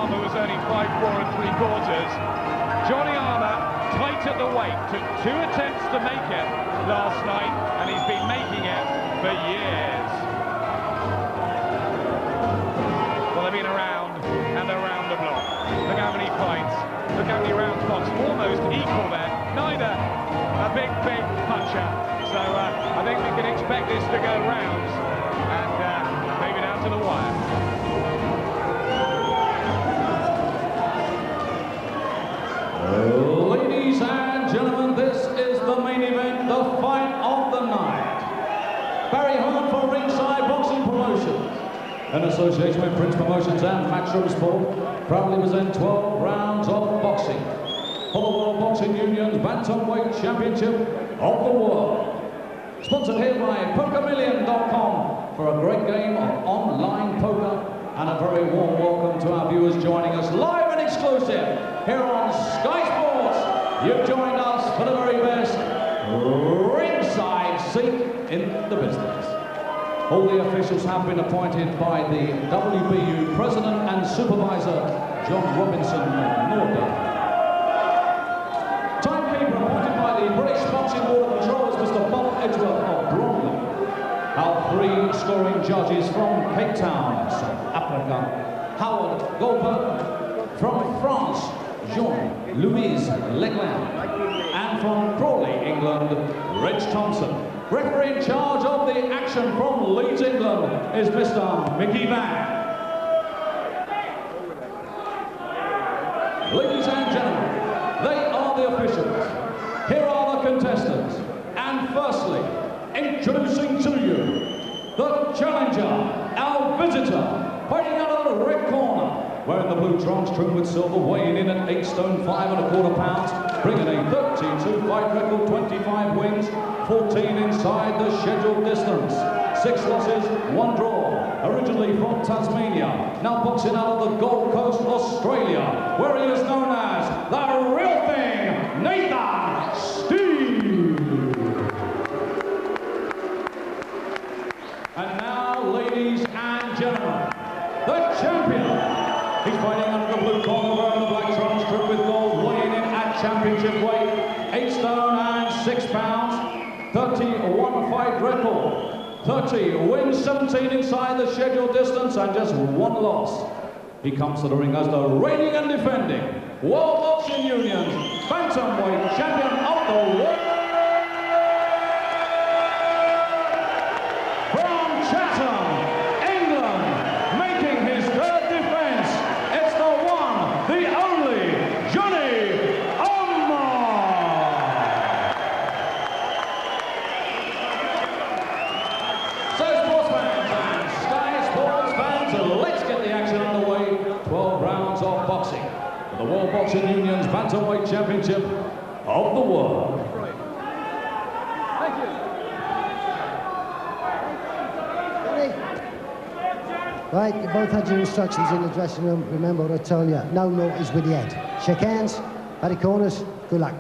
Armour was only 5'4 3/4. Johnny Armour, tight at the weight, took 2 attempts to make it last night, and he's been making it for years. Well, they've been around and around the block. Look how many fights, look how many rounds boxed, almost equal there. Neither a big puncher. So I think we can expect this to go rounds and maybe down to the wire. Ladies and gentlemen, this is the main event, the fight of the night. Barry Hunt for Ringside Boxing Promotions, in association with Prince Promotions and Matchroom Sport, proudly present 12 rounds of boxing for the World Boxing Union's Bantamweight Championship of the World. Sponsored here by PokerMillion.com for a great game of online poker, and a very warm welcome to our viewers joining us live and exclusive here on Sky Sports. You've joined us for the very best ringside seat in the business. All the officials have been appointed by the WBU President and Supervisor, John Robinson Norder. Timekeeper appointed by the British Boxing Board of Controllers, Mr. Bob Edgeworth of Bromley. Our 3 scoring judges from Cape Town, South Africa, Howard Goldberg. From France, Jean-Louis Legland. And from Crawley, England, Reg Thompson. Referee in charge of the action from Leeds, England, is Mr. Mickey Van. Ladies and gentlemen, they are the officials. Here are the contestants. And firstly, introducing to you, the challenger, our visitor, fighting out of the red corner, wearing the blue trunks trimmed with silver, weighing in at 8 stone 5 1/4 pounds, bringing a 32 fight record, 25 wins, 14 inside the scheduled distance, 6 losses, 1 draw. Originally from Tasmania, now boxing out of the Gold Coast, Australia, where he is known as the real thing, Nathan Steve. And now, ladies and gentlemen, the champion. He's fighting under the blue corner, wearing the black trunks trimmed with gold, weighing in at championship weight, 8 stone and 6 pounds, 31 fight record, 30 wins, 17 inside the scheduled distance, and just 1 loss. He comes to the ring as the reigning and defending World Boxing Union's Bantamweight Champion of the World. The World Boxing Union's Bantamweight Championship of the World. Thank you. Right, you both had your instructions in the dressing room. Remember what I told you. No naughties with the head. Shake hands, paddy corners, good luck.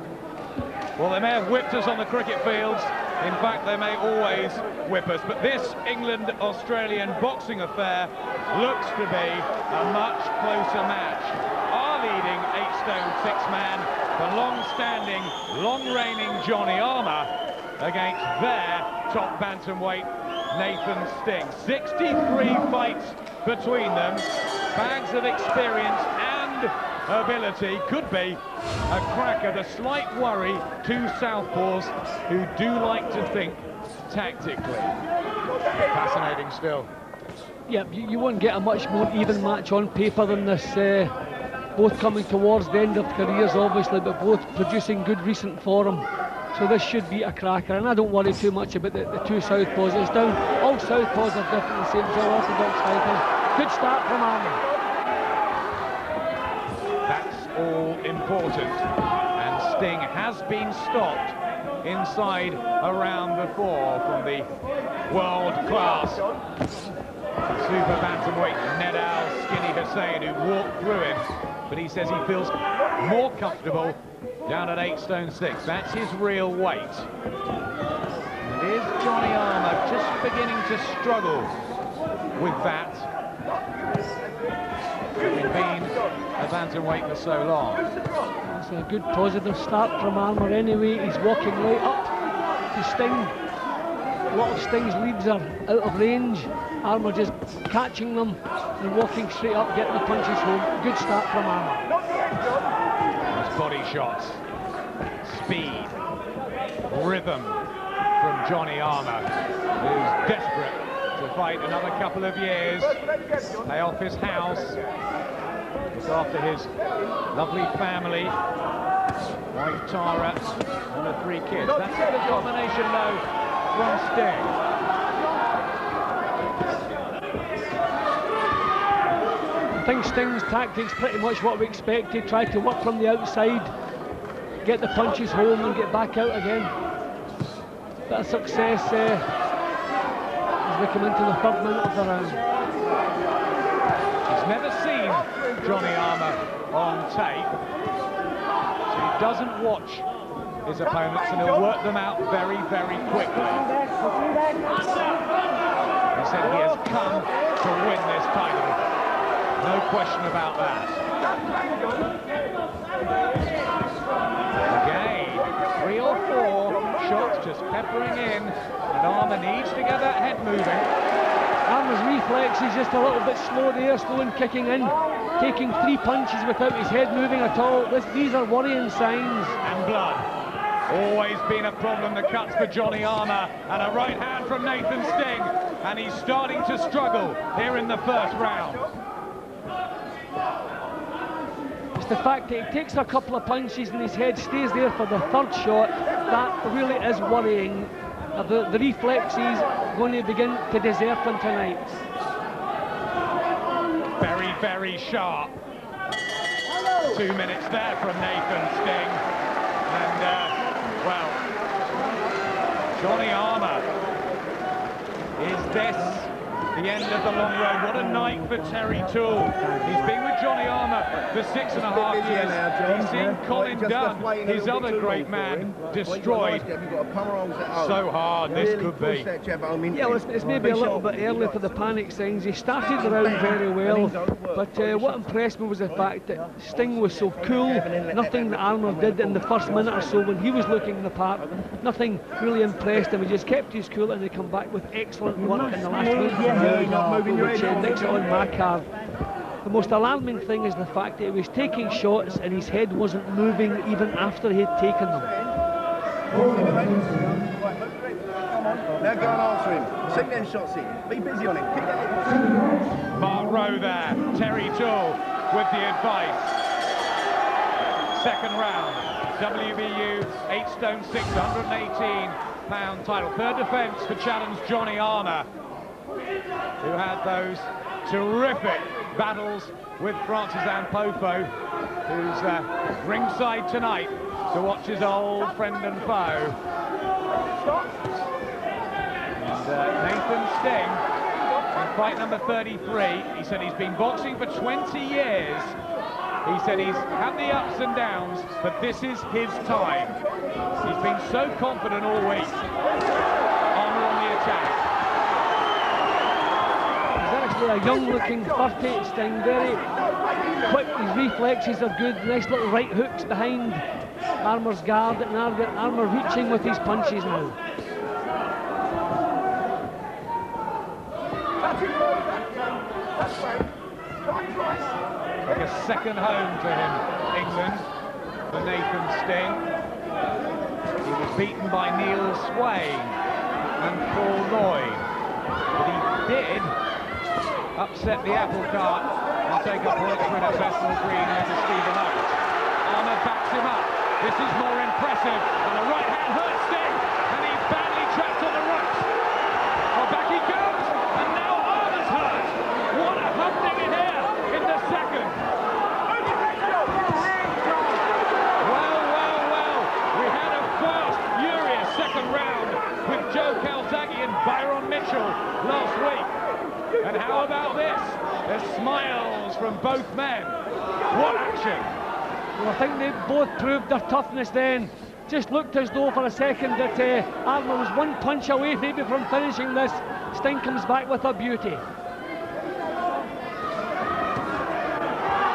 Well, they may have whipped us on the cricket fields. In fact, they may always whip us. But this England-Australian boxing affair looks to be a much closer match. Our leading 8 stone 6 man, the long-standing, long-reigning Johnny Armour against their top bantamweight Nathan Sting. 63 fights between them, bags of experience and ability. Could be a cracker. The slight worry to southpaws who do like to think tactically. Fascinating still. Yeah, you won't get a much more even match on paper than this. Both coming towards the end of careers, obviously, but both producing good recent form. So this should be a cracker, and I don't worry too much about the 2 southpaws. It's down. All southpaws are different, the same as all orthodox fighters. Good start from Armour. That's all important, and Sting has been stopped inside a round before from the world-class super bantamweight Nedal Skinny Hussain, who walked through him, but he says he feels more comfortable down at 8 stone 6. That's his real weight. And is Johnny Armour just beginning to struggle with that? having been a bantamweight for so long. It's a good positive start from Armour anyway. He's walking right up to Sting. A lot of Sting's leads are out of range. Armour just catching them and walking straight up, getting the punches home. Good start from Armour. Those body shots, speed, rhythm from Johnny Armour, who's desperate to fight another couple of years, pay off his house, look after his lovely family, wife Tara and the 3 kids. That's a good combination though from Sting. I think Sting's tactics pretty much what we expected. Tried to work from the outside, get the punches home and get back out again. Bit of success as we come into the 3rd minute of the round. He's never seen Johnny Armour on tape, so he doesn't watch his opponents and he'll work them out very, very quickly. He said he has come to win this title. No question about that. Again, 3 or 4 shots just peppering in, and Armour needs to get that head moving. Armour's reflex is just a little bit slow there, slow in kicking in, taking 3 punches without his head moving at all. These are worrying signs. And blood. Always been a problem, the cuts for Johnny Armour, and a right hand from Nathan Sting, and he's starting to struggle here in the 1st round. It's the fact that he takes a couple of punches and his head stays there for the 3rd shot. That really is worrying. The reflex is going to begin to desert him tonight. Very, very sharp. 2 minutes there from Nathan Sting. And, well, Johnny Armour, is this the end of the long road? What a night for Terry Toole. He's been with Johnny Armour for 6.5 years. He's seen Colin Dunn, his other great man, destroyed. So hard this could be. Yeah, well, it's maybe a little bit early for the panic signs. He started the round very well, but what impressed me was the fact that Sting was so cool. Nothing that Armour did in the 1st minute or so when he was looking the part, nothing really impressed him. He just kept his cool and they come back with excellent work in the last minute. Which makes it on my card. The most alarming thing is the fact that he was taking shots and his head wasn't moving even after he'd taken them. Now go and answer him. Sink them shots in. Be busy on him. Mark Rowe there. Terry Toole with the advice. 2nd round. WBU 8 stone 6, 118-pound title. 3rd defence to challenge Johnny Armour, who had those terrific battles with Francis Poufo, who's ringside tonight to watch his old friend and foe. And Nathan Sting, in fight number 33, he said he's been boxing for 20 years. He said he's had the ups and downs, but this is his time. He's been so confident all week. Armour on the attack. A young-looking 30 Sting, very quick. His reflexes are good. Nice little right hooks behind Armour's guard, and Armour reaching with his punches now. Like a second home to him, England, for Nathan Sting. He was beaten by Neil Swain and Paul Lloyd, but he did upset the apple cart and take a bullet through the Bethnal Green over Stephen Oates. Armour backs him up. This is more impressive, and the right hand hurts Sting, and he's badly trapped on the ropes. Well, back he goes, and now Armour's hurt. What a hunting in here in the 2nd. Well. We had a fast, furious 2nd round with Joe Calzaghe and Byron Mitchell last week. And how about this? There's smiles from both men. What action! Well, I think they both proved their toughness then. Just looked as though for a second that Armour was 1 punch away maybe from finishing this. Sting comes back with a beauty.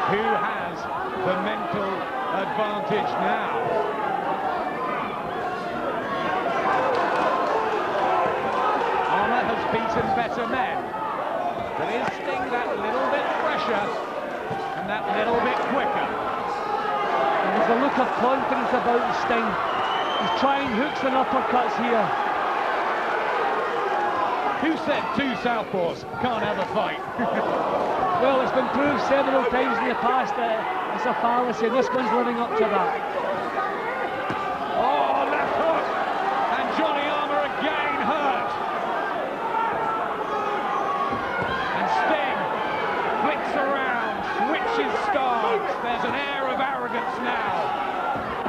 who has the mental advantage now. Armour has beaten better men, but is Sting that little bit fresher and that little bit quicker? And there's a look of confidence about Sting. He's trying hooks and uppercuts here. Who said two southpaws can't have a fight? Well, it's been proved several times in the past that it's a fallacy. This one's living up to that. Oh, left hook! And Johnny Armour again hurt. And Sting flicks around, switches stance. There's an air of arrogance now.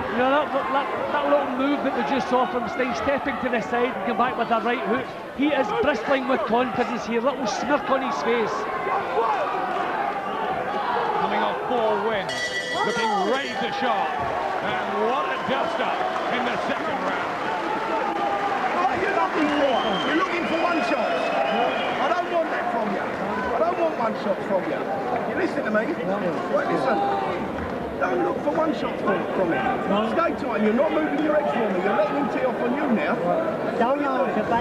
You know, that little move that we just saw from Sting, stepping to the side and come back with a right hook. He is bristling with confidence here, little smirk on his face. Coming off 4 wins, looking razor sharp. And what a dust-up in the second round. What are you looking for? You're looking for one shot. I don't want that from you. I don't want one shot from you. You listen to me? Right, listen. Don't look for one shot from him. Stay tight. You're not moving your legs for me. You're letting him tee off on you now.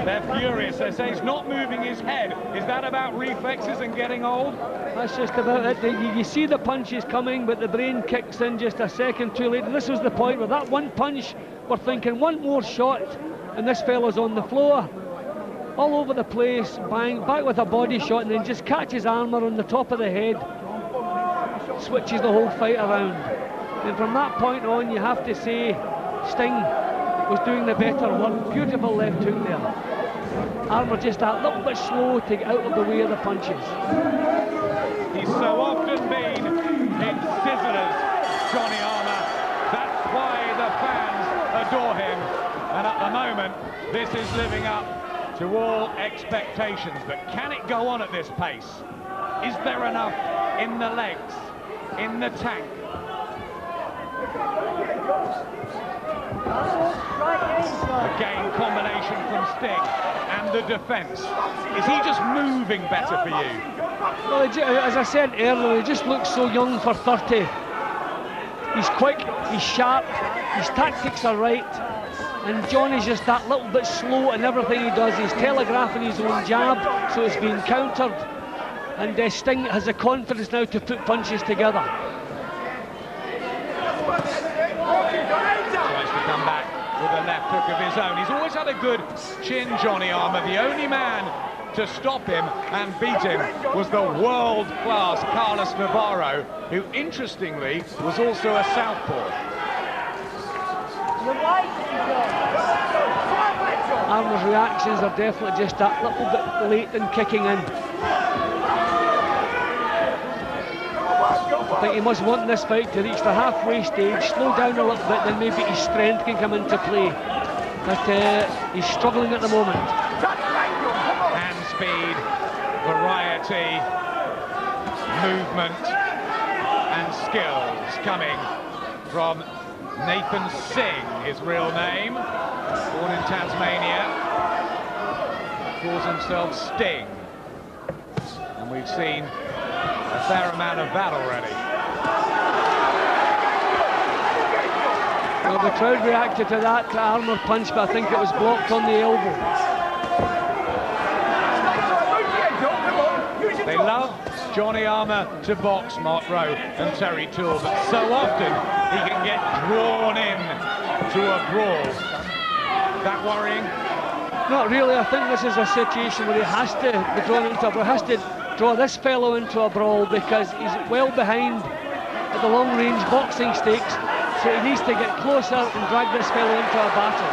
They're furious. They say he's not moving his head. Is that about reflexes and getting old? That's just about it. You see the punches coming, but the brain kicks in just a second too late. This was the point where that one punch, we're thinking one more shot, and this fellow's on the floor, all over the place, bang, back with a body shot, and then just catches Armour on the top of the head, switches the whole fight around. And from that point on, you have to say Sting was doing the better work. Beautiful left hook there. Armour just that little bit slow to get out of the way of the punches. He's so often been in sizzlers, Johnny Armour. That's why the fans adore him. And at the moment, this is living up to all expectations. But can it go on at this pace? Is there enough in the legs, in the tank? Again, combination from Sting and the defence. Is he just moving better for you? Well, as I said earlier, he just looks so young for 30. He's quick, he's sharp, his tactics are right, and Johnny's just that little bit slow in everything he does. He's telegraphing his own jab, so it's being countered, and Sting has the confidence now to put punches together. Tries to come back with a left hook of his own. He's always had a good chin, Johnny Armour. The only man to stop him and beat him was the world-class Carlos Navarro, who interestingly was also a southpaw. Armour's reactions are definitely just that little bit late in kicking in. I think he must want this fight to reach the halfway stage, slow down a little bit, then maybe his strength can come into play. But he's struggling at the moment. Hand speed, variety, movement and skills coming from Nathan Singh, his real name, born in Tasmania, calls himself Sting. And we've seen a fair amount of that already. Well, the crowd reacted to that Armour punch, but I think it was blocked on the elbow. They love Johnny Armour to box, Mark Rowe and Terry Toole, but so often he can get drawn in to a brawl. That worrying? Not really. I think this is a situation where he has to be drawn into a brawl. He has to draw this fellow into a brawl because he's well behind at the long-range boxing stakes, so he needs to get closer and drag this fellow into a battle.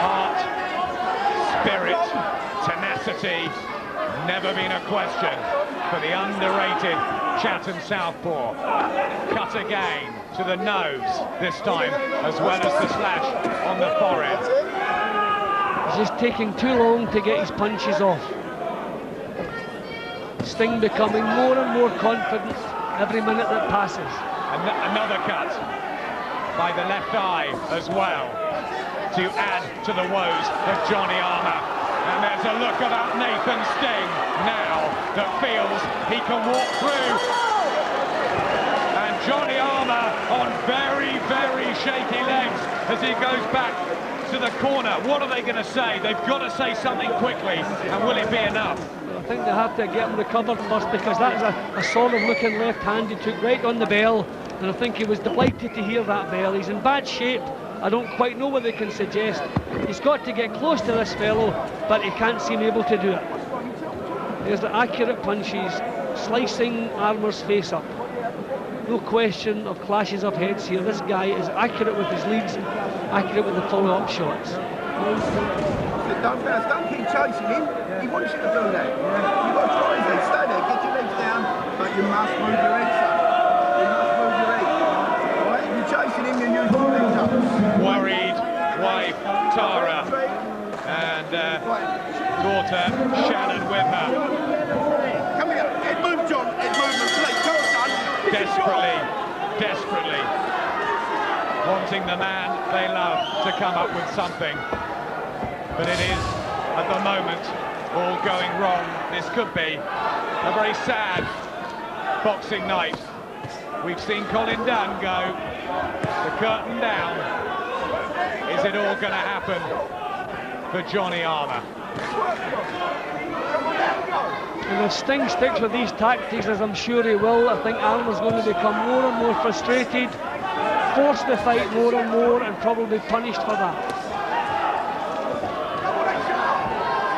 Heart, spirit, tenacity, never been a question for the underrated Chatham southpaw. Cut again to the nose this time, as well as the slash on the forehead. He's just taking too long to get his punches off. Sting becoming more and more confident every minute that passes. Another cut by the left eye as well, to add to the woes of Johnny Armour. And there's a look about Nathan Sting now that feels he can walk through. And Johnny Armour on very, very shaky legs as he goes back to the corner. What are they going to say? They've got to say something quickly, and will it be enough? I think they have to get him recovered first, because that's a solid looking left-hand. He took right on the bell, and I think he was delighted to hear that bell. He's in bad shape. I don't quite know what they can suggest. He's got to get close to this fellow, but he can't seem able to do it. There's the accurate punches, slicing Armour's face up. No question of clashes of heads here. This guy is accurate with his leads, accurate with the follow-up shots. Don't keep chasing him. He wants you to do that. You've got to try his legs. Stay there, get your legs down, but you must move your head, son. You must move your head. All right? If you're chasing him, you use your legs up. Worried wife Tara and daughter Shannon with her. Come here. Head move, John. Head movement, please. Come on, son. Desperately wanting the man they love to come up with something. But it is, at the moment, all going wrong. This could be a very sad boxing night. We've seen Colin Dunn go, the curtain down. Is it all going to happen for Johnny Armour? And if Sting sticks with these tactics, as I'm sure he will, I think Armour's going to become more and more frustrated, force the fight more and more, and probably punished for that.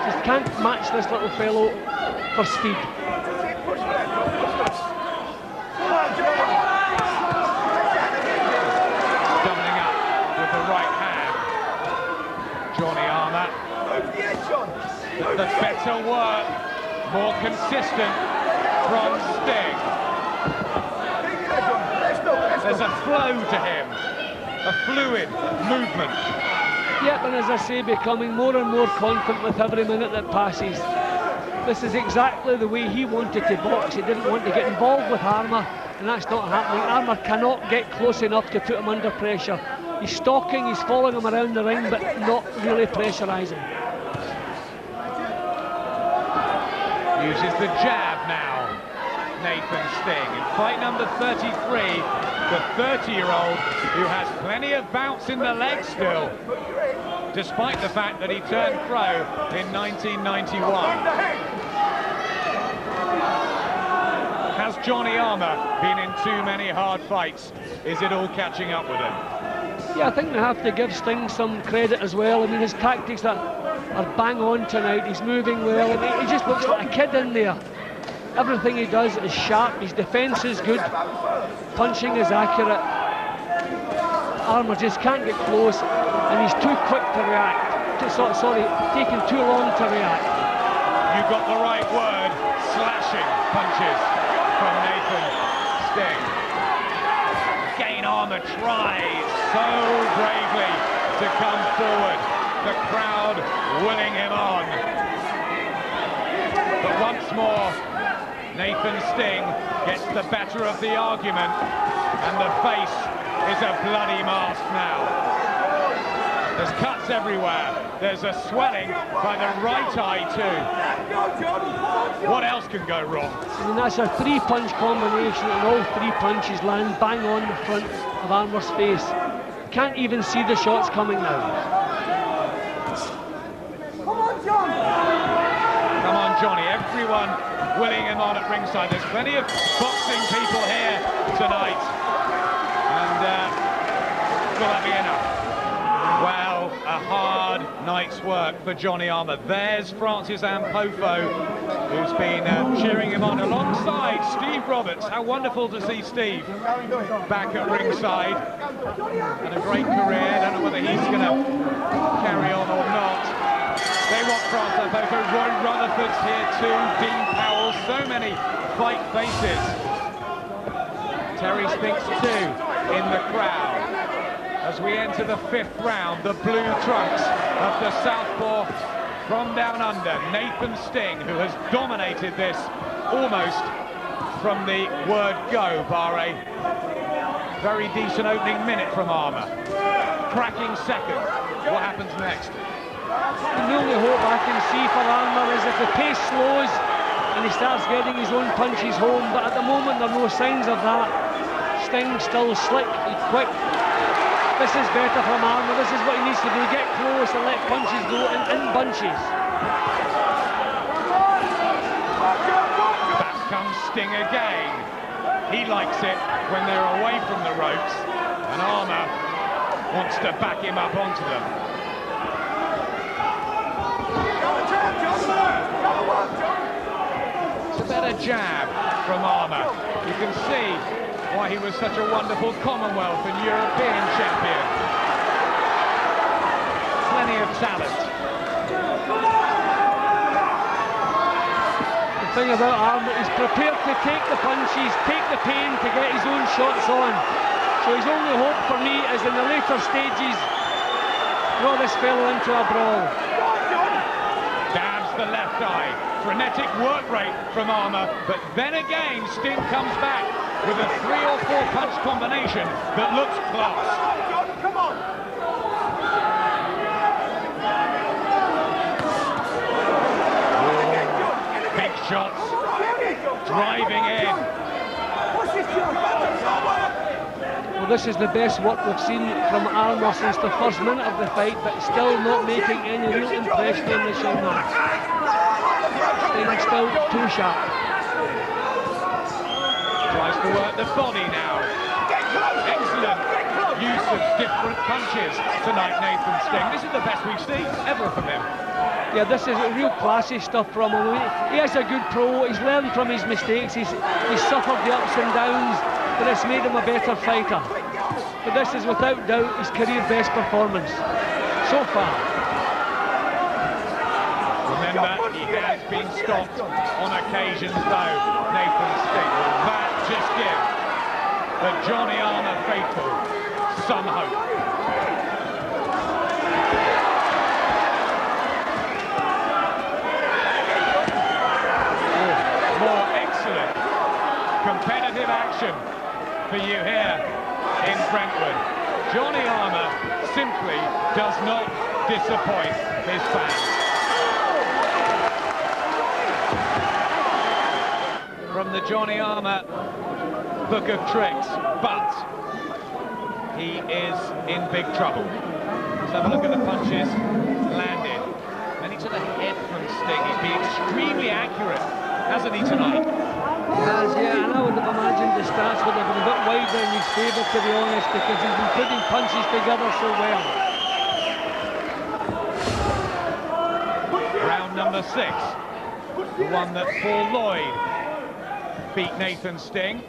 Just can't match this little fellow for speed. Doubling up with the right hand. Johnny Armour. The better work, more consistent from Sting. There's a flow to him, a fluid movement. Yep, and as I say, becoming more and more confident with every minute that passes. This is exactly the way he wanted to box. He didn't want to get involved with Armour, and that's not happening. Armour cannot get close enough to put him under pressure. He's stalking, he's following him around the ring, but not really pressurising. Uses the jab now, Nathan Sting. In fight number 33, the 30-year-old who has plenty of bounce in the leg still, despite the fact that he turned pro in 1991. Has Johnny Armour been in too many hard fights? Is it all catching up with him? Yeah, I think they have to give Sting some credit as well. I mean, his tactics are bang on tonight. He's moving well, and he just looks like a kid in there. Everything he does is sharp, his defence is good, punching is accurate. Armour just can't get close, and he's too quick to react. Taking too long to react. You got the right word, slashing punches from Nathan Sting. Again, Armour tries so bravely to come forward. The crowd willing him on. But once more, Nathan Sting gets the better of the argument, and the face is a bloody mask now. There's cuts everywhere. There's a swelling by the right eye too. What else can go wrong? I mean, that's a three-punch combination, and all three punches land bang on the front of Armour's face. Can't even see the shots coming now. Come on, Johnny. Everyone willing him on at ringside. There's plenty of boxing people here tonight. And will that be enough? Well, a hard night's work for Johnny Armour. There's Francis Ampofo, who's been cheering him on alongside Steve Roberts. How wonderful to see Steve back at ringside. And a great career. I don't know whether he's going to carry on or not. They want Francis Ampofo. Roy Rutherford's here too. Dean Powell. So many fight faces. Terry Spinks too in the crowd. As we enter the fifth round, the blue trunks of the southpaw from down under, Nathan Sting, who has dominated this almost from the word go, bar a very decent opening minute from Armour. Cracking second. What happens next? The only hope I can see for Armour is if the pace slows and he starts getting his own punches home, but at the moment there are no signs of that. Sting still slick, quick. This is better from Armour. This is what he needs to do, get close and let punches go in bunches. Back comes Sting again. He likes it when they're away from the ropes, and Armour wants to back him up onto them. It's a better jab from Armour. You can see why he was such a wonderful Commonwealth and European champion. Plenty of talent. The thing about Armour, he's prepared to take the punches, take the pain to get his own shots on. So his only hope for me is in the later stages, throw this fellow into a brawl. Dabs the left eye. Frenetic work rate from Armour, but then again Sting comes back with a 3 or 4 punch combination that looks class. Come on! Big shots, driving in. Well, this is the best work we've seen from Armour since the first minute of the fight, but still not making any real impression on this young man. Sting still too sharp. Tries to work the body now. Excellent use of different punches tonight, Nathan Sting. This is the best we've seen ever from him. Yeah, this is real classy stuff from him. He is a good pro, he's learned from his mistakes, he's suffered the ups and downs, but it's made him a better fighter. But this is without doubt his career best performance so far. Remember, he has been stopped on occasions though, Nathan Sting. Will that just give the Johnny Armour faithful some hope? More excellent competitive action for you here in Brentwood. Johnny Armour simply does not disappoint his fans. From the Johnny Armour book of tricks, but he is in big trouble. Let's have a look at the punches landed. Many to the head from Sting. He's been extremely accurate, hasn't he, tonight? He has, yeah, and I would have imagined the stats would have been a bit wider in his favour, to be honest, because he's been putting punches together so well. Round number 6, the one that Paul Lloyd beat Nathan Sting.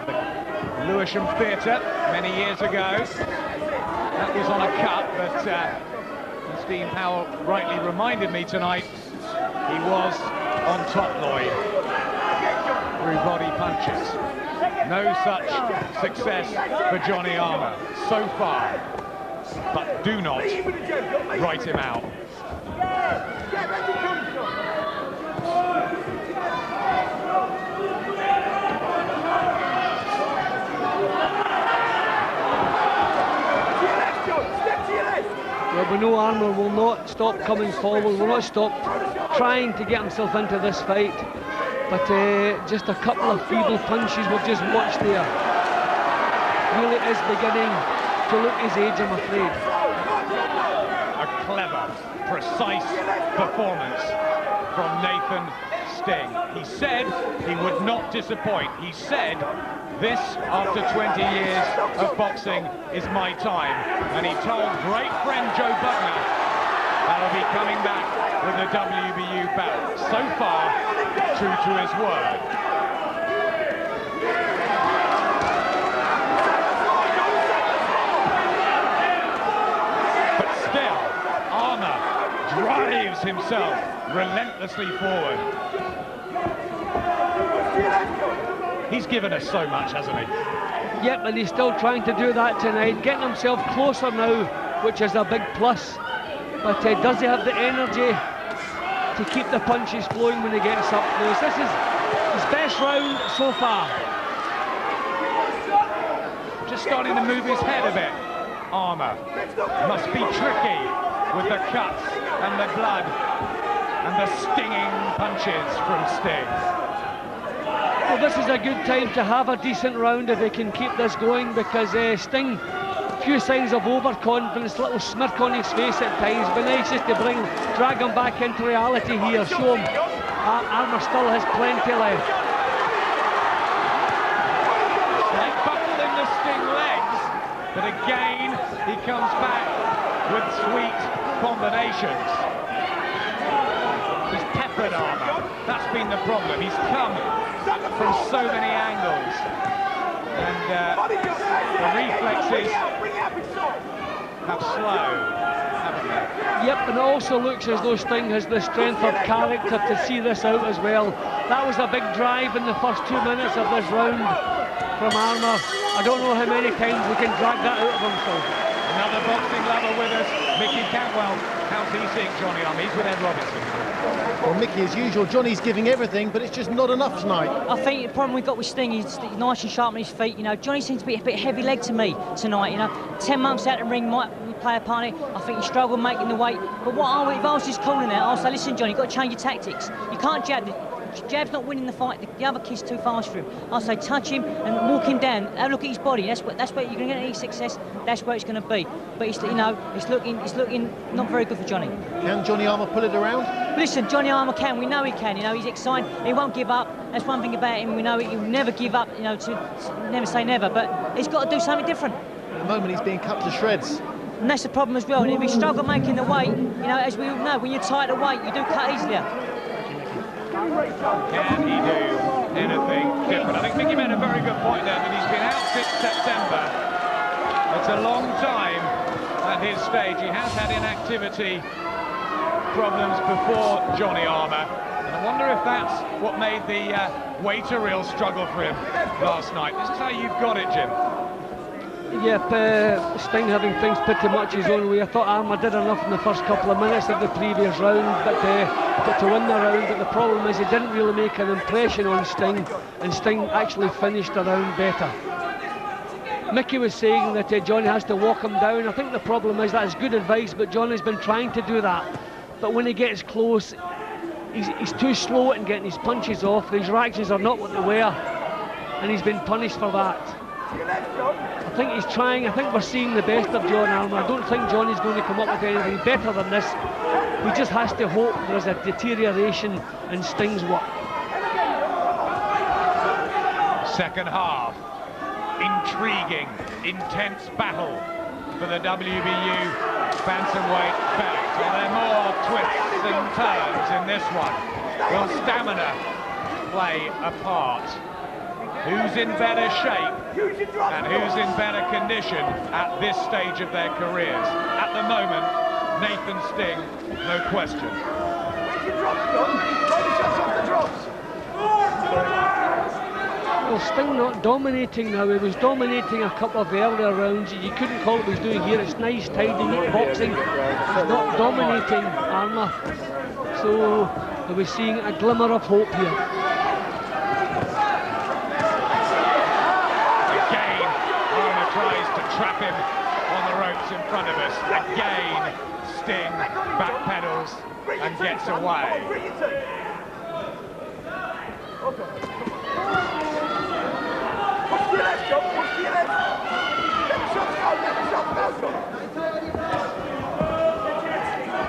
The Lewisham Theatre many years ago. That was on a cut, but as Dean Powell rightly reminded me tonight, he was on top Lloyd through body punches. No such success for Johnny Armour so far, but do not write him out. Well, we know Armour will not stop coming forward, will not stop trying to get himself into this fight, but just a couple of feeble punches we've just watched there. Really is beginning to look his age, I'm afraid. A clever, precise performance from Nathan Sting. He said he would not disappoint. He said, this, after 20 years of boxing, is my time. And he told great friend Joe Bugner that'll be coming back with the WBU belt. So far, true to his word. But still, Armour drives himself relentlessly forward. He's given us so much, hasn't he? Yep, and he's still trying to do that tonight, getting himself closer now, which is a big plus. But does he have the energy to keep the punches flowing when he gets up close? This is his best round so far. Just starting to move his head a bit. Armour must be tricky with the cuts and the blood and the stinging punches from Sting. Well, this is a good time to have a decent round if they can keep this going, because Sting, few signs of overconfidence, little smirk on his face at times. But nice just to drag him back into reality here, show him Armour still has plenty left. Slight buckle in the Sting legs, but again he comes back with sweet combinations. He's peppered Armour. That's been the problem. He's come from so many angles, and the reflexes have slowed, haven't they? Yep, and it also looks as though Sting has the strength of character to see this out as well. That was a big drive in the first 2 minutes of this round from Armour. I don't know how many times we can drag that out of himself. Another boxing lover with us, Mickey Cantwell. How's he seeing Johnny Armour? He's with Ed Robinson. Well, Mickey, as usual, Johnny's giving everything, but it's just not enough tonight. I think the problem we've got with Sting is he's nice and sharp on his feet. You know, Johnny seems to be a bit heavy-legged to me tonight. You know, 10 months out of the ring might play a part in it. I think he struggled making the weight. But what I would, if I was just calling out, I'll say, listen, Johnny, you've got to change your tactics. You can't jab. Jab's not winning the fight. The other kick's too fast for him. I'll say touch him and walk him down. Have a look at his body. That's where you're going to get any success. That's where it's going to be. But it's, you know, it's looking not very good for Johnny. Can Johnny Armour pull it around? Listen, Johnny Armour can. We know he can. You know, he's excited. He won't give up. That's one thing about him. We know he'll never give up. You know, to never say never. But he's got to do something different. At the moment, he's being cut to shreds. And that's the problem as well. And if he struggle making the weight, you know, as we all know, when you're tight at weight, you do cut easier. Can he do anything different? I think Mickey made a very good point there, that he's been out since September. It's a long time at his stage. He has had inactivity problems before Johnny Armour. And I wonder if that's what made the weight a real struggle for him last night. This is how you've got it, Jim. Yep, Sting having things pretty much his own way. I thought Armour did enough in the first couple of minutes of the previous round, but to win the round. But the problem is he didn't really make an impression on Sting, and Sting actually finished the round better. Mickey was saying that Johnny has to walk him down. I think the problem is that is good advice, but Johnny's been trying to do that. But when he gets close, he's too slow in getting his punches off. His reactions are not what they were, and he's been punished for that. I think he's trying. I think we're seeing the best of John Armour. I don't think Johnny's going to come up with anything better than this. He just has to hope there's a deterioration in Sting's work. Second half, intriguing, intense battle for the WBU bantamweight belt. Are there more twists and turns in this one? Will stamina play a part? Who's in better shape and who's in better condition at this stage of their careers? At the moment, Nathan Sting, no question. Well, Sting not dominating now. He was dominating a couple of earlier rounds. You couldn't call it what he's doing here. It's nice, tidy, neat boxing. He's not dominating Armour. So we're seeing a glimmer of hope here. Trap him on the ropes in front of us. Again, Sting backpedals and gets away.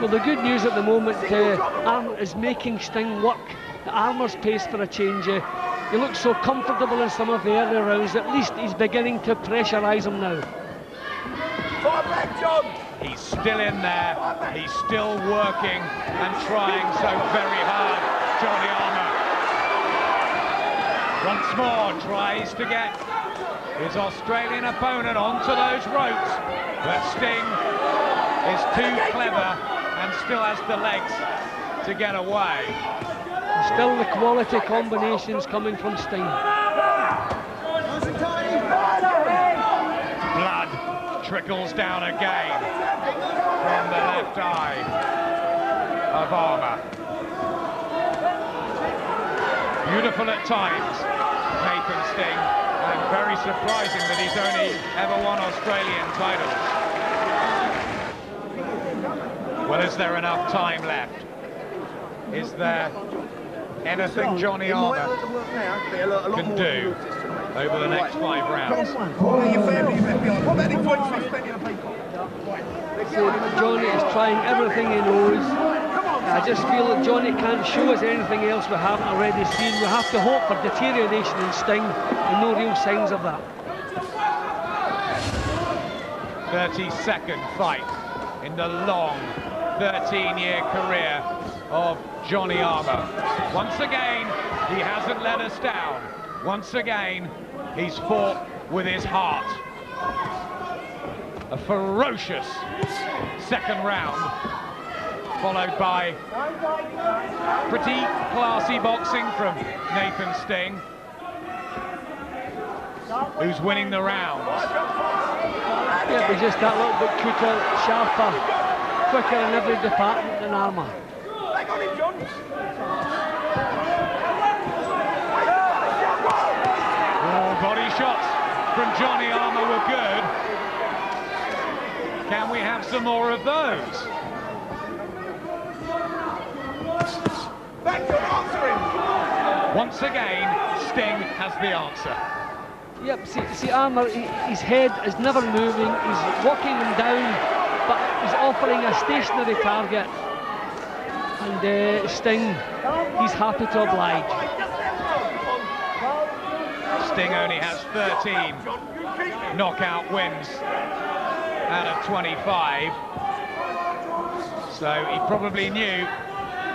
Well, the good news at the moment, Armour is making Sting work at Armour's pace for a change. He looks so comfortable in some of the earlier rounds. At least he's beginning to pressurise him now. He's still in there. He's still working and trying so very hard. Johnny Armour once more tries to get his Australian opponent onto those ropes, but Sting is too clever and still has the legs to get away. Still the quality combinations coming from Sting. Blood trickles down again from the left eye of Armour. Beautiful at times, Nathan Sting, and very surprising that he's only ever won Australian titles. Well, is there enough time left? Is there anything Johnny Armour can do over the next 5 rounds? Johnny is trying everything he knows. I just feel that Johnny can't show us anything else we haven't already seen. We have to hope for deterioration in Sting, and no real signs of that. 32nd fight in the long 13-year career of Johnny Armour. Once again, he hasn't let us down. Once again, he's fought with his heart. A ferocious second round, followed by pretty classy boxing from Nathan Sting, who's winning the rounds. Yeah, but just that little bit quicker, sharper, quicker in every department than Armour. Oh, body shots from Johnny Armour were good. Can we have some more of those? Once again, Sting has the answer. Yep, see Armour, his head is never moving, he's walking him down, but he's offering a stationary target. And Sting, he's happy to oblige. Sting only has 13 knockout wins out of 25. So he probably knew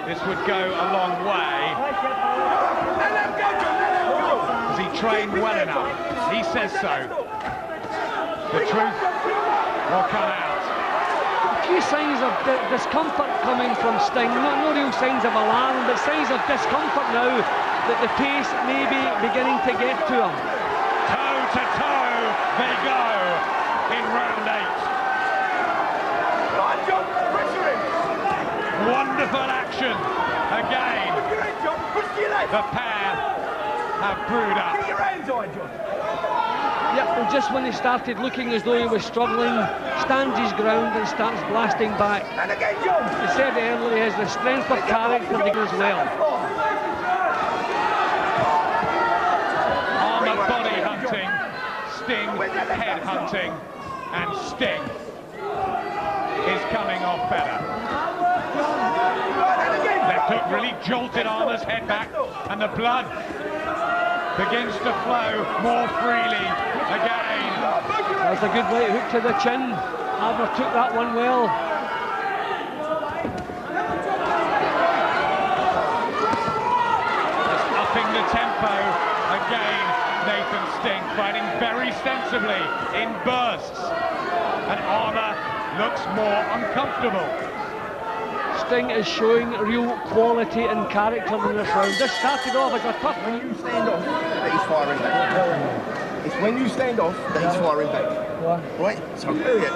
this would go a long way. Has he trained well enough? He says so. The truth will come out. A few signs of discomfort coming from Sting, no real signs of alarm, but signs of discomfort now that the pace may be beginning to get to him. Toe to toe they go in round 8. Wonderful action again. The pair have brewed up. Yep, well, just when he started looking as though he was struggling, stands his ground and starts blasting back. He said earlier he has the strength of character to go as well. Armour body hunting, Sting head hunting, and Sting is coming off better. Left hook really jolted Armour's head back, and the blood begins to flow more freely again. That's a good right hook to the chin. Armour took that one well. Just upping the tempo again. Nathan Sting fighting very sensibly in bursts, and Armour looks more uncomfortable. Sting is showing real quality and character in this round. This started off as a tough one. When you stand off, that he's firing back. It's when you stand off that he's firing back. Right, so do it.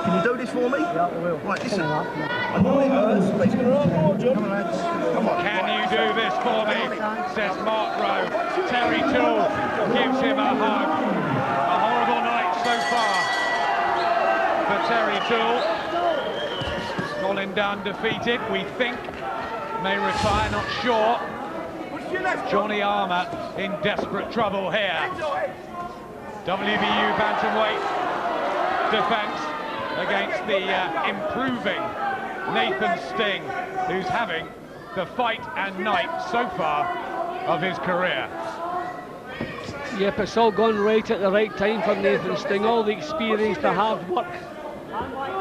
Can you do this for me? Yeah, I will. Right, listen. I know it hurts, but it's going to hurt more, John. Come on, lads. Come on. Can you do this for me? Says Mark Rowe. Terry Toole gives him a hug. A horrible night so far for Terry Toole. Colin Dunn defeated, we think, may retire, not sure. Johnny Armour in desperate trouble here. WBU bantamweight defence against the improving Nathan Sting, who's having the fight and night so far of his career. Yep, it's all gone right at the right time for Nathan Sting. All the experience, the hard work,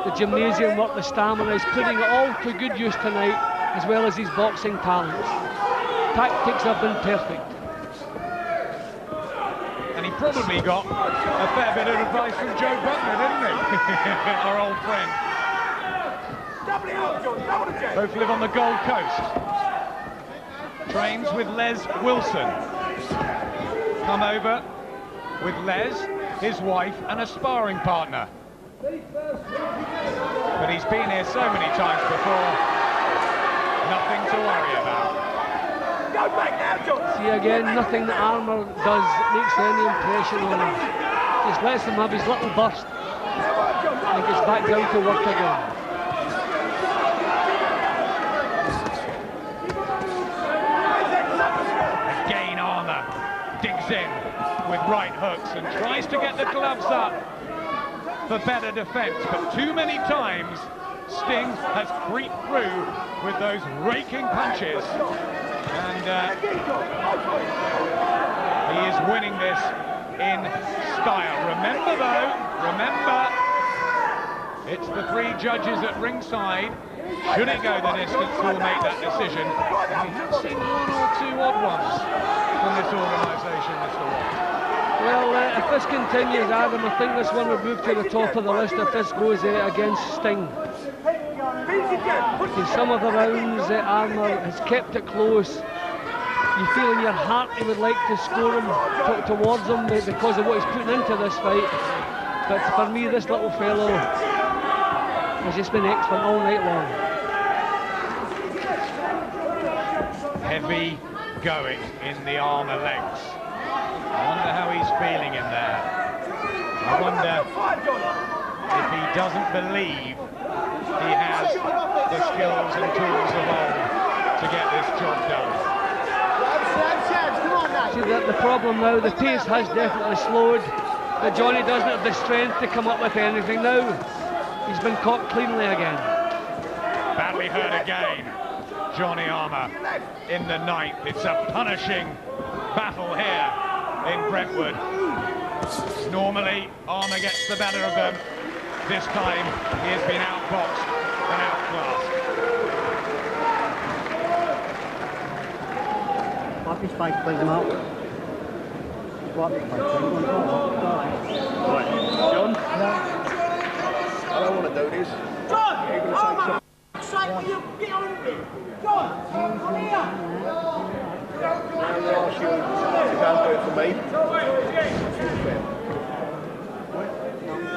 the gymnasium work, the stamina, is putting it all to good use tonight, as well as his boxing talents. Tactics have been perfect. And he probably got a fair bit of advice from Joe Butler, didn't he? Our old friend. Both live on the Gold Coast. Trains with Les Wilson. Come over with Les, his wife, and a sparring partner. But he's been here so many times before, nothing to worry about. See again, nothing that Armour does makes any impression on him. Just lets him have his little burst and gets back down to work again. right hooks and tries to get the gloves up for better defence, but too many times Sting has creeped through with those raking punches, and he is winning this in style. Remember though, it's the three judges at ringside. Should it go the distance, who will make that decision? And we have seen one or two odd ones from this organisation, Mr. Watt. Well, if this continues, Adam, I think this one will move to the top of the list if this goes against Sting. In some of the rounds, Armour has kept it close. You feel in your heart he would like to score him towards him because of what he's putting into this fight. But for me, this little fellow has just been excellent all night long. Heavy going in the Armour legs. I wonder how he's feeling in there. I wonder if he doesn't believe he has the skills and tools of old to get this job done. See, the problem now, the pace has definitely slowed, but Johnny doesn't have the strength to come up with anything now. He's been caught cleanly again. Badly hurt again, Johnny Armour in the ninth. It's a punishing battle here in Brentwood. Normally, Armour gets the better of them. This time, he has been outboxed and outclassed. Wipe his face, please, Mark. Wipe his face, please. Right, John? I don't want to do this. John! Sake, will you get on with it? John! Come here! I'm going to ask you to go and do it for me.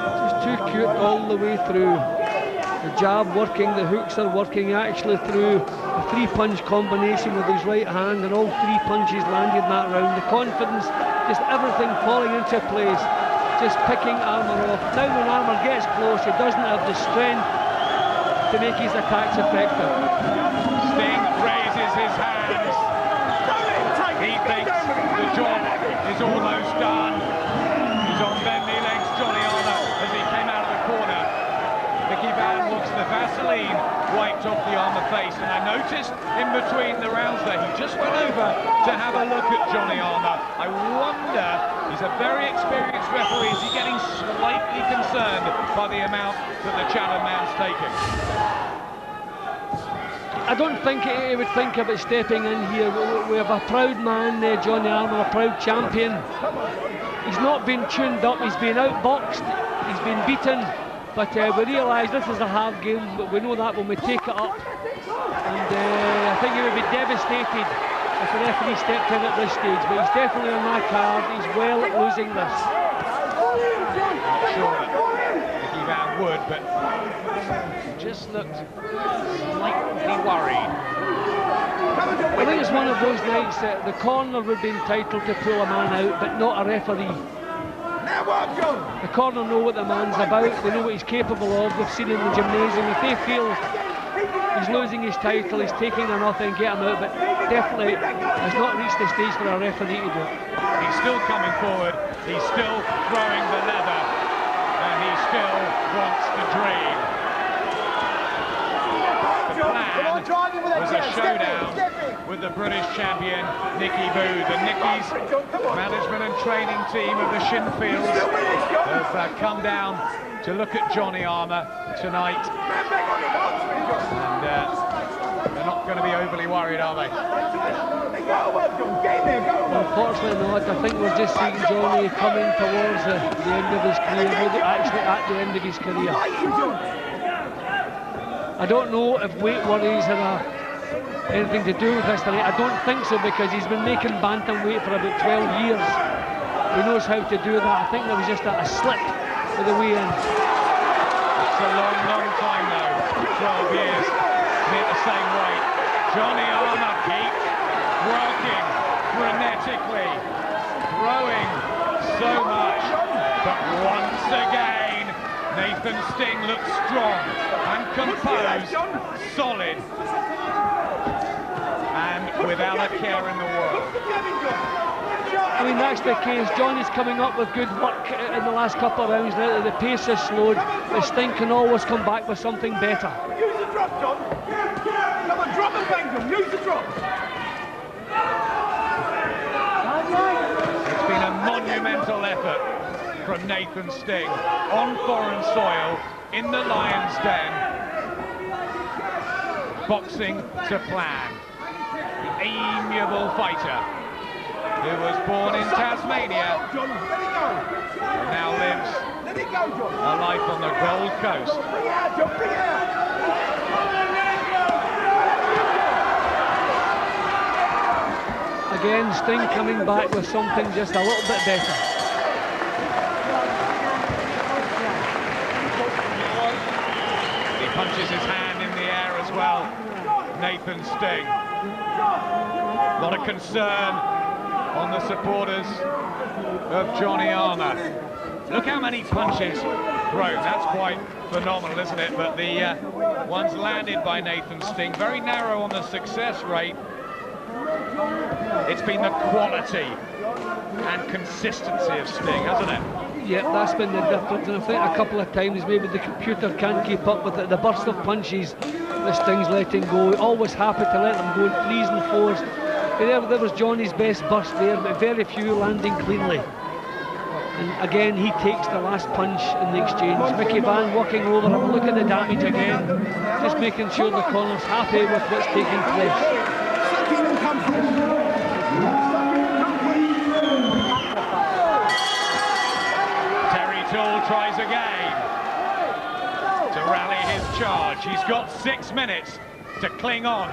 Just too cute all the way through. The jab working, the hooks are working actually through a three-punch combination with his right hand, and all three punches landed in that round. The confidence, just everything falling into place, just picking Armour off. Now when Armour gets close, he doesn't have the strength to make his attacks effective. Sting raises his hands. He thinks the job is almost done. He's on bending legs, Johnny Armour, as he came out of the corner. Nicky Van wants the Vaseline wiped off the Armour face, and I noticed in between the rounds there, he just went over to have a look at Johnny Armour. I wonder, he's a very experienced referee, is he getting slightly concerned by the amount that the Chatham man's taking? I don't think he would think about stepping in here. We have a proud man, Johnny Armour, a proud champion. He's not been tuned up, he's been outboxed, he's been beaten, but we realise this is a hard game, but we know that when we take it up. And I think he would be devastated if the referee stepped in at this stage, but he's definitely on my card. He's well at losing this. Not sure that Nicky Van would, but just looked slightly worried. I think it's one of those nights that the corner would be entitled to pull a man out, but not a referee. The corner know what the man's about, they know what he's capable of, they've seen him in the gymnasium. If they feel he's losing his title, he's taking enough, then get him out, but definitely has not reached the stage for a referee to do it. He's still coming forward, he's still throwing the leather, and he still wants to dream. The plan was a showdown with the British champion, Nicky Booth, and Nicky's management and training team of the Shinfields have come down to look at Johnny Armour tonight, and they're not going to be overly worried, are they? Unfortunately not. I think we're just seeing Johnny coming towards the end of his career, actually at the end of his career. I don't know if weight worries have anything to do with this tonight. I don't think so, because he's been making bantamweight for about 12 years. He knows how to do that. I think there was just a slip with the weigh-in. It's a long, long time though. 12 years to be at the same weight. Johnny Armour keeps working frenetically, throwing so much, but once again, Nathan Sting looks strong and composed, solid, and without a care in the world. I mean, that's the case. Johnny's coming up with good work in the last couple of rounds. The pace is slowed, but Sting can always come back with something better. Use the drop, John. Come on, drop and bang them. Use the drop. It's been a monumental effort from Nathan Sting on foreign soil in the Lion's Den. Boxing to plan. The amiable fighter who was born in Tasmania and now lives a life on the Gold Coast. Again, Sting coming back with something just a little bit better. He punches his hand in the air as well, Nathan Sting. A lot of concern on the supporters of Johnny Armour. Look how many punches thrown. That's quite phenomenal, isn't it? But the ones landed by Nathan Sting, very narrow on the success rate. It's been the quality and consistency of Sting, hasn't it? Yeah, that's been the difference, and I think a couple of times maybe the computer can't keep up with it. The burst of punches that Sting's letting go, always happy to let them go in 3s and 4s. There was Johnny's best burst there, but very few landing cleanly. And again, he takes the last punch in the exchange. Mickey Van walking over him, look at the damage again, just making sure the corner's happy with what's taking place. Terry Toole tries again to rally his charge. He's got 6 minutes to cling on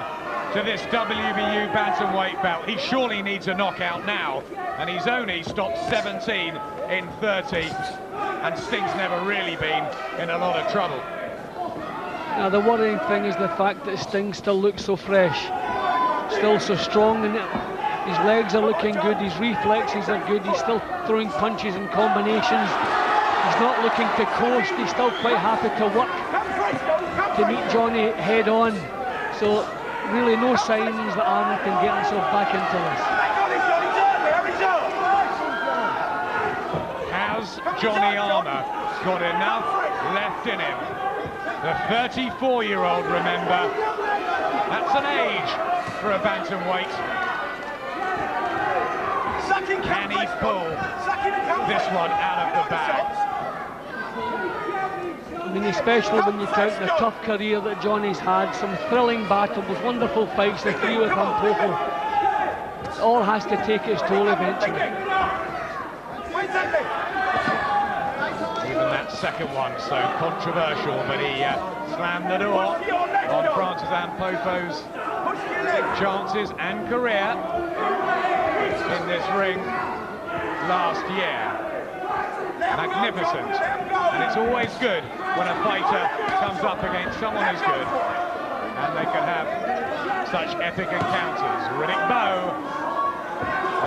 to this WBU bantamweight belt. He surely needs a knockout now, and he's only stopped 17 in 30, and Sting's never really been in a lot of trouble. Now the worrying thing is the fact that Sting still looks so fresh, still so strong, and his legs are looking good, his reflexes are good, he's still throwing punches and combinations, he's not looking to coast, he's still quite happy to work to meet Johnny head on. So really no signs that Armour can get himself back into this. Has Johnny Armour got enough left in him? The 34-year-old, remember, that's an age for a bantamweight. Can he pull this one out of the bag? I mean, especially when you count the tough career that Johnny's had, some thrilling battles, wonderful fights, the 3 with Ampopo. It all has to take its toll eventually. Even that second one so controversial, but he slammed the door on Francis Ampopo's chances and career in this ring last year. Magnificent, and it's always good when a fighter comes up against someone who's good and they can have such epic encounters. Riddick Bowe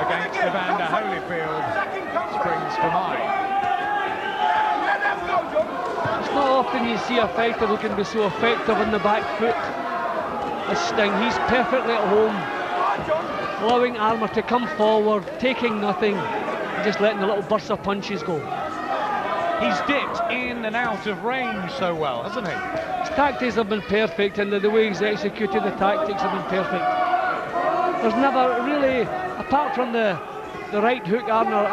against Evander Holyfield springs to mind. It's not often you see a fighter who can be so effective on the back foot as Sting. He's perfectly at home, allowing Armour to come forward, taking nothing, and just letting the little bursts of punches go. He's dipped in and out of range so well, hasn't he? His tactics have been perfect, and the way he's executed the tactics have been perfect. There's never really, apart from the right hook Armour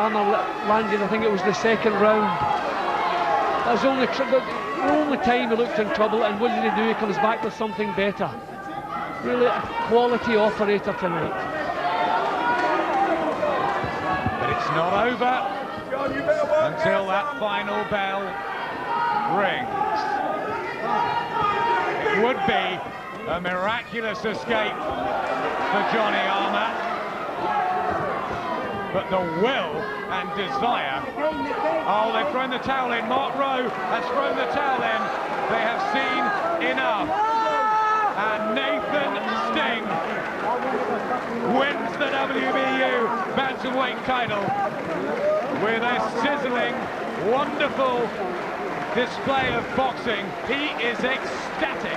landed, I think it was the second round. That was the only time he looked in trouble, and what did he do? He comes back with something better. Really a quality operator tonight. But it's not over until that final bell rings. It would be a miraculous escape for Johnny Armour, but the will and desire. Oh, they've thrown the towel in. Mark Rowe has thrown the towel in. They have seen enough. And Nathan Sting wins the WBU bantamweight title with a sizzling, wonderful display of boxing. He is ecstatic.